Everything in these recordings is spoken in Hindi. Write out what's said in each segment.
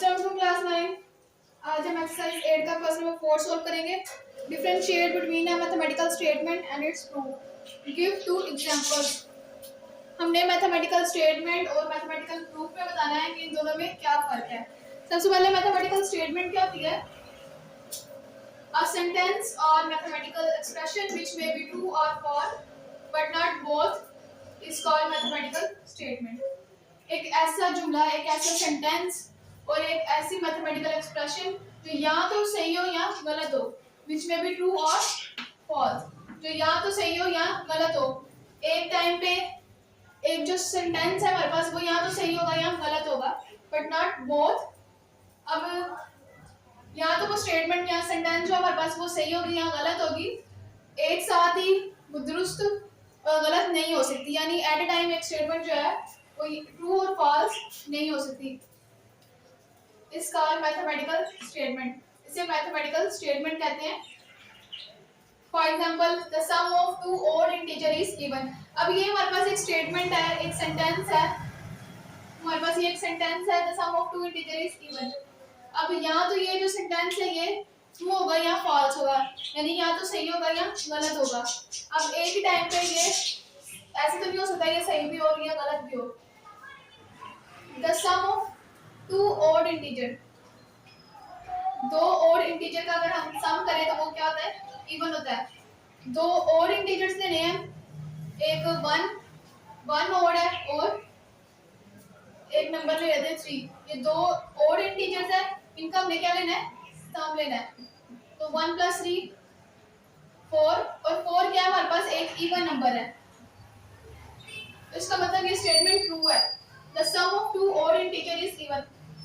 नमस्ते क्लास 9। आज हम एक्सरसाइज 8 का क्वेश्चन नंबर 4 सॉल्व करेंगे। Differentiate between a mathematical statement and it's proof. Give to examples. हमने मैथमेटिकल स्टेटमेंट और मैथमेटिकल प्रूफ में बताना है कि इन दोनों में क्या फर्क है। सबसे पहले मैथमेटिकल स्टेटमेंट क्या होती है? A sentence or mathematical expression which may be true or false but not both is called mathematical statement. एक ऐसा जुमला, एक ऐसा सेंटेंस और एक ऐसी मैथमेटिकल एक्सप्रेशन जो या तो सही हो या गलत हो, which may be true or false, जो या तो सही हो या गलत हो। एक टाइम पे एक जो सेंटेंस है हमारे पास वो या तो सही होगा या गलत होगा, बट नॉट बोथ। अब या तो वो स्टेटमेंट या सेंटेंस जो हमारे पास वो सही होगी या गलत होगी, एक साथ ही वो दुरुस्त और गलत नहीं हो सकती। यानी एट अ टाइम एक स्टेटमेंट जो है वो ट्रू और फॉल्स नहीं हो सकती। इसका मैथमेटिकल स्टेटमेंट, इसे मैथमेटिकल स्टेटमेंट कहते हैं। For example, the sum of two odd integer is given. अब ये हमारे पास एक स्टेटमेंट है, एक सेंटेंस है, हमारे पास ये एक सेंटेंस है, the sum of two integer is given. अब यहाँ तो ये जो सेंटेंस है ये ट्रू होगा या फॉल्स होगा, यानी या तो सही होगा या गलत होगा। अब एक ही टाइम पे ये ऐसे तो नहीं हो सकता ये सही भी हो या गलत भी हो। The sum of two odd integer, दो ओड इंटीजर का अगर हम सम करें तो वो क्या होता है? इवन होता है। दो ओड इंटीजर्स लेने हैं, एक वन ओड है और एक नंबर ले लेते हैं 3। ये दो ओड इंटीजर्स है, इनका हमने क्या लेना है? सम लेना है। तो 1 + 3 4, और 4 क्या है हमारे पास? एक इवन नंबर है। तो इसका मतलब ये स्टेटमेंट ट्रू है। The sum of two odd integer is even.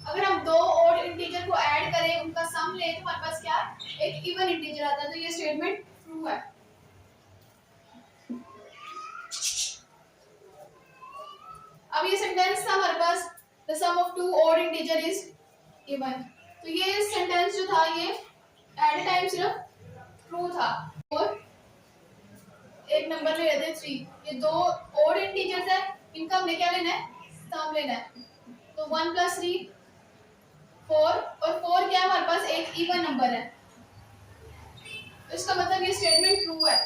अगर हम दो ओड इंटीजर को ऐड करें, उनका सम लें, तो हमारे पास क्या? एक इवन इंटीजर आता है। तो ये स्टेटमेंट ट्रू है। अब ये सेंटेंस था हमारे पास, the sum of two odd integer is even. तो ये सेंटेंस जो था ये एट अ टाइम सिर्फ ट्रू था। और एक नंबर ले लेते हैं 3। ये दो ओड इंटीजर्स है, इनका हमने क्या लेना है? सम लेना है। तो 1 + 3 4, और 4 क्या है हमारे पास? एक इवन नंबर है। तो इसका मतलब ये स्टेटमेंट ट्रू है।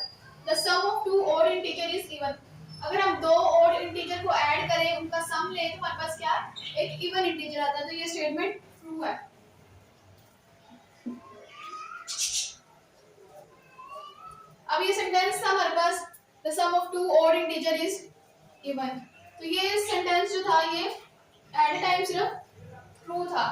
The sum of two odd integer is even. अगर हम दो ओड इंटीजर को ऐड करें, उनका सम लें, तो हमारे पास क्या? एक इवन इंटीजर आता है। तो ये स्टेटमेंट ट्रू है। अब ये सेंटेंस था हमारे पास, the sum of two odd integer is even. तो ये सेंटेंस जो था ये एट अ टाइम सिर्फ ट्रू था।